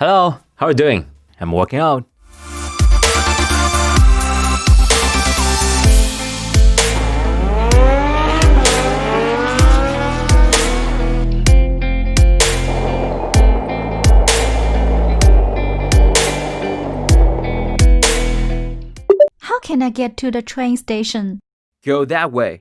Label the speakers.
Speaker 1: Hello, how are you doing? I'm working out.
Speaker 2: How can I get to the train station?
Speaker 1: Go that way.